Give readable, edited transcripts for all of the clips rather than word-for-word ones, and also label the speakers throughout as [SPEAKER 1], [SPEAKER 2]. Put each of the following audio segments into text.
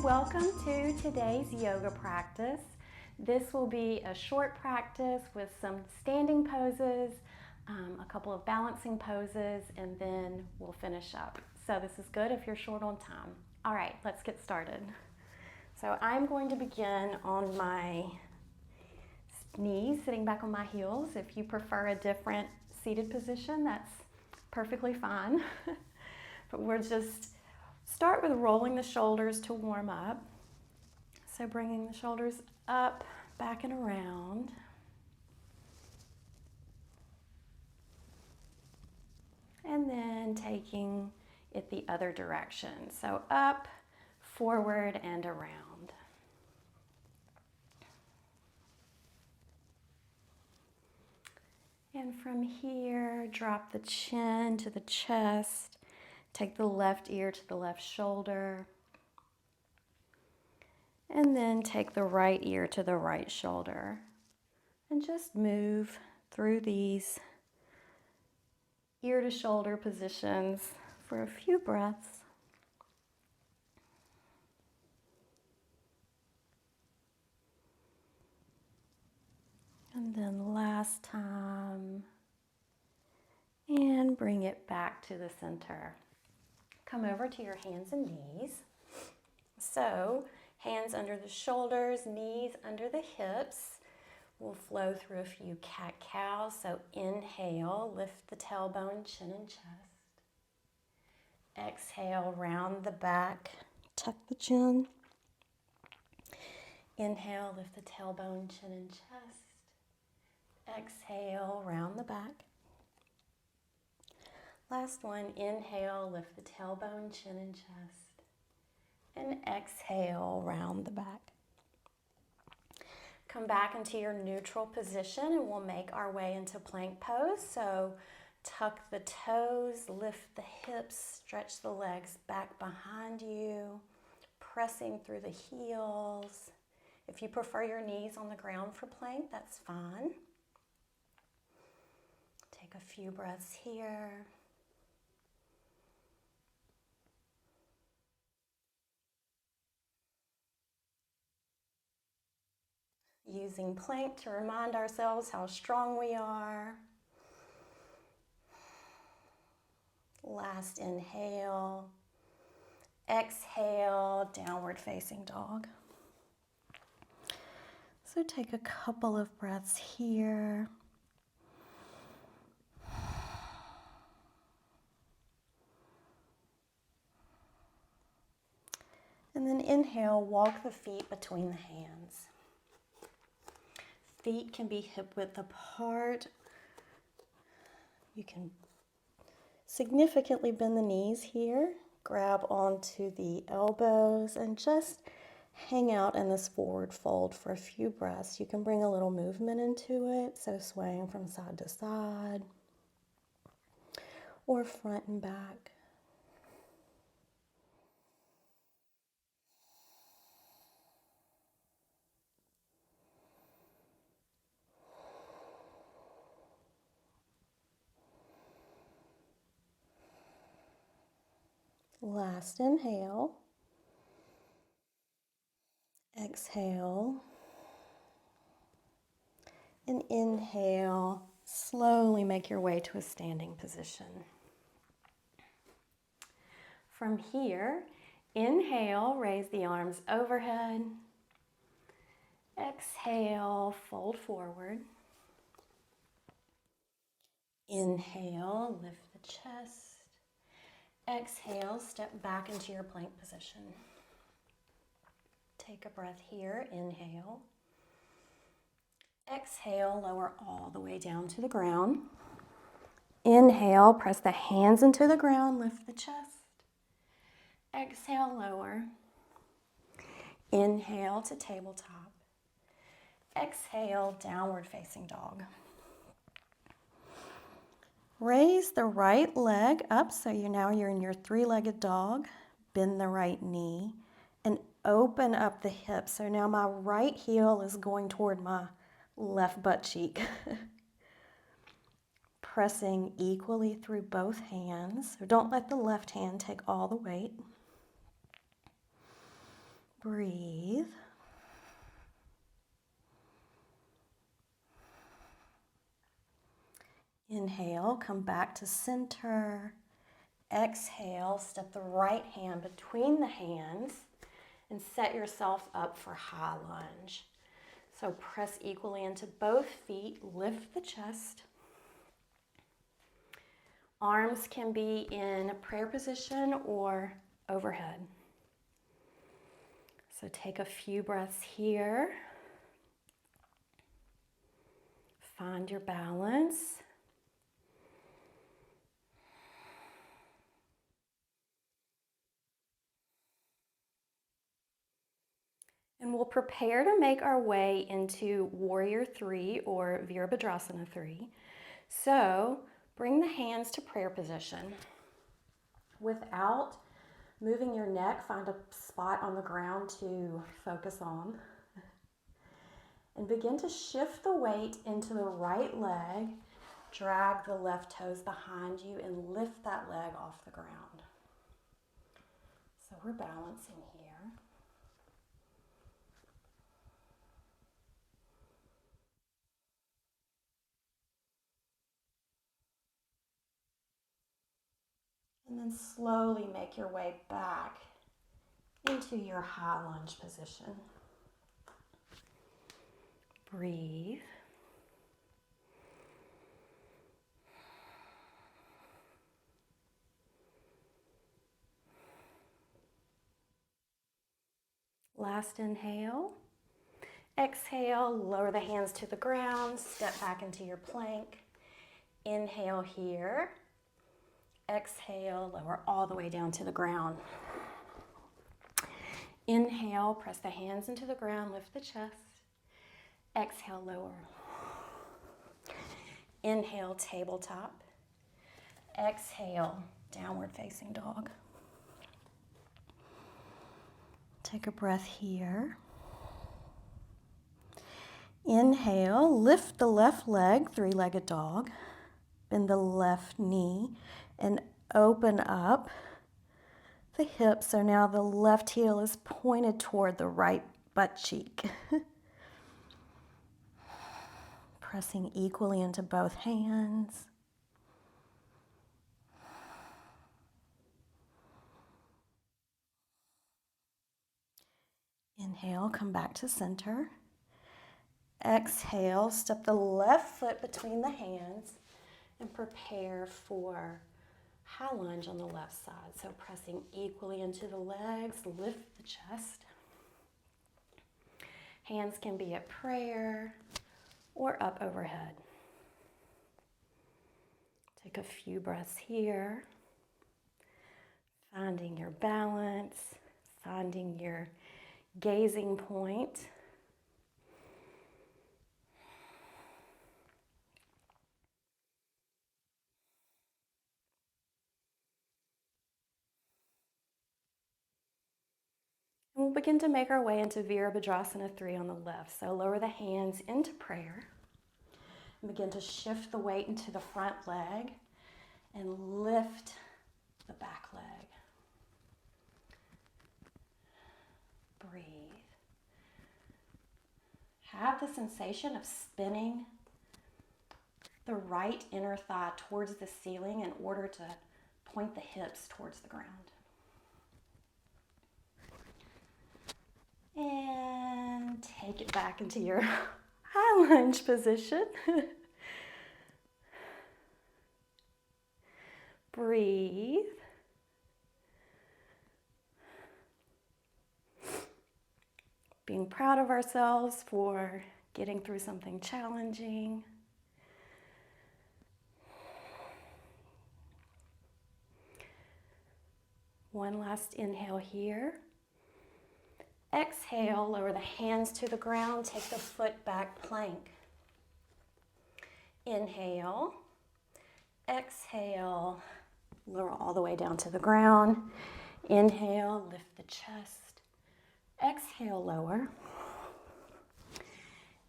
[SPEAKER 1] welcome to today's yoga practice. This will be a short practice with some standing poses, a couple of balancing poses, and then we'll finish up. So this is good if you're short on time. All right, let's get started. So I'm going to begin on my knees, sitting back on my heels. If you prefer a different seated position, that's perfectly fine. But we'll just start with rolling the shoulders to warm up. So bringing the shoulders up, back and around. And then taking it the other direction. So up, forward, and around. And from here, drop the chin to the chest. Take the left ear to the left shoulder. And then take the right ear to the right shoulder. And just move through these ear to shoulder positions for a few breaths. And then last time. And bring it back to the center. Come over to your hands and knees. So, hands under the shoulders, knees under the hips. We'll flow through a few cat-cows. So inhale, lift the tailbone, chin and chest. Exhale, round the back, tuck the chin. Inhale, lift the tailbone, chin and chest. Exhale, round the back. Last one, inhale, lift the tailbone, chin and chest. And exhale, round the back. Come back into your neutral position and we'll make our way into plank pose. So tuck the toes, lift the hips, stretch the legs back behind you, pressing through the heels. If you prefer your knees on the ground for plank, that's fine. Take a few breaths here. Using plank to remind ourselves how strong we are. Last inhale. Exhale, downward facing dog. So take a couple of breaths here. And then inhale, walk the feet between the hands. Feet can be hip width apart. You can significantly bend the knees here. Grab onto the elbows and just hang out in this forward fold for a few breaths. You can bring a little movement into it, so swaying from side to side or front and back. Last inhale. Exhale. And inhale. Slowly make your way to a standing position. From here, inhale, raise the arms overhead. Exhale, fold forward. Inhale, lift the chest. Exhale, step back into your plank position. Take a breath here, inhale. Exhale, lower all the way down to the ground. Inhale, press the hands into the ground, lift the chest. Exhale, lower. Inhale to tabletop. Exhale, downward facing dog. Raise the right leg up, so you're in your three-legged dog. Bend the right knee and open up the hips. So now my right heel is going toward my left butt cheek. Pressing equally through both hands. So don't let the left hand take all the weight. Breathe. Inhale, come back to center. Exhale, step the right hand between the hands and set yourself up for high lunge. So press equally into both feet, lift the chest. Arms can be in a prayer position or overhead. So take a few breaths here. Find your balance. And we'll prepare to make our way into Warrior 3 or Virabhadrasana 3. So bring the hands to prayer position. Without moving your neck, find a spot on the ground to focus on. And begin to shift the weight into the right leg. Drag the left toes behind you and lift that leg off the ground. So we're balancing here. And then slowly make your way back into your high lunge position. Breathe. Last inhale. Exhale, lower the hands to the ground, step back into your plank. Inhale here. Exhale, lower all the way down to the ground. Inhale, press the hands into the ground, lift the chest. Exhale, lower. Inhale, tabletop. Exhale, downward facing dog. Take a breath here. Inhale, lift the left leg, three-legged dog. Bend the left knee and open up the hips. So now the left heel is pointed toward the right butt cheek. Pressing equally into both hands. Inhale, come back to center. Exhale, step the left foot between the hands and prepare for high lunge on the left side. So pressing equally into the legs, lift the chest. Hands can be at prayer or up overhead. Take a few breaths here, finding your balance, finding your gazing point. And we'll begin to make our way into Virabhadrasana 3 on the left. So lower the hands into prayer and begin to shift the weight into the front leg and lift the back leg. Breathe. Have the sensation of spinning the right inner thigh towards the ceiling in order to point the hips towards the ground. And take it back into your high lunge position. Breathe. Being proud of ourselves for getting through something challenging. One last inhale here. Exhale, lower the hands to the ground, take the foot back plank. Inhale, exhale, lower all the way down to the ground. Inhale, lift the chest. Exhale, lower.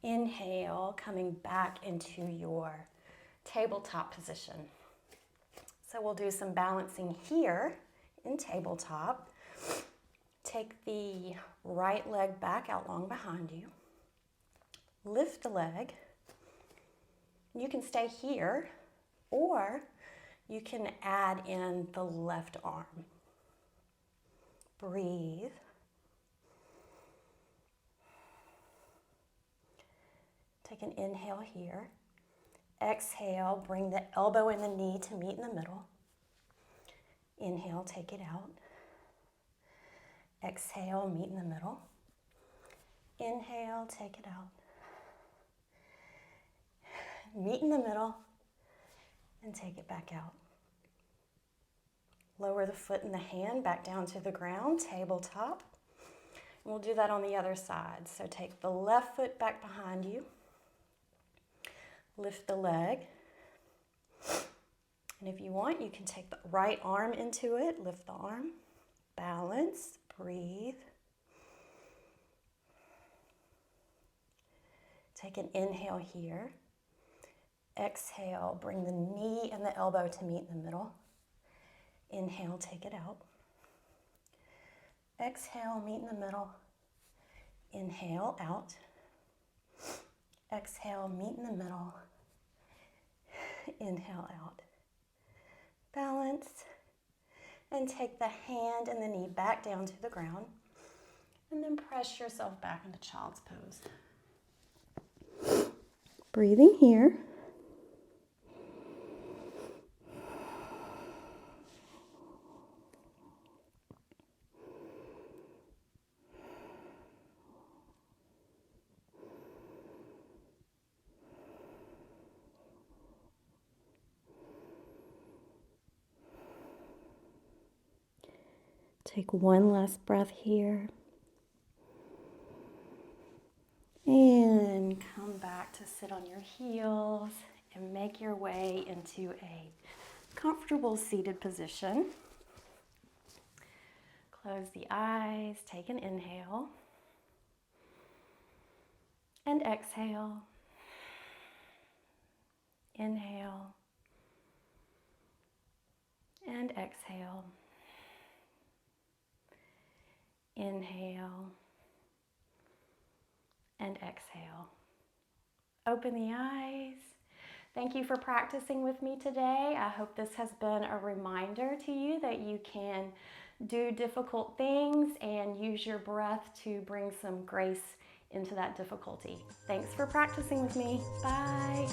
[SPEAKER 1] Inhale, coming back into your tabletop position. So we'll do some balancing here in tabletop. take the right leg back out long behind you. Lift the leg. You can stay here, or you can add in the left arm. Breathe. Take an inhale here. Exhale, bring the elbow and the knee to meet in the middle. Inhale, take it out. Exhale, meet in the middle. Inhale, take it out. Meet in the middle and take it back out. Lower the foot and the hand back down to the ground, tabletop. And we'll do that on the other side. So take the left foot back behind you. Lift the leg. And if you want, you can take the right arm into it. Lift the arm. Balance. Breathe. Take an inhale here. Exhale, bring the knee and the elbow to meet in the middle. Inhale, take it out. Exhale, meet in the middle. Inhale, out. Exhale, meet in the middle. Inhale, out. Balance. And take the hand and the knee back down to the ground. And then press yourself back into child's pose. Breathing here. Take one last breath here. And come back to sit on your heels and make your way into a comfortable seated position. Close the eyes, take an inhale and exhale. Inhale and exhale. Inhale and exhale. Open the eyes. Thank you for practicing with me today. I hope this has been a reminder to you that you can do difficult things and use your breath to bring some grace into that difficulty. Thanks for practicing with me. Bye.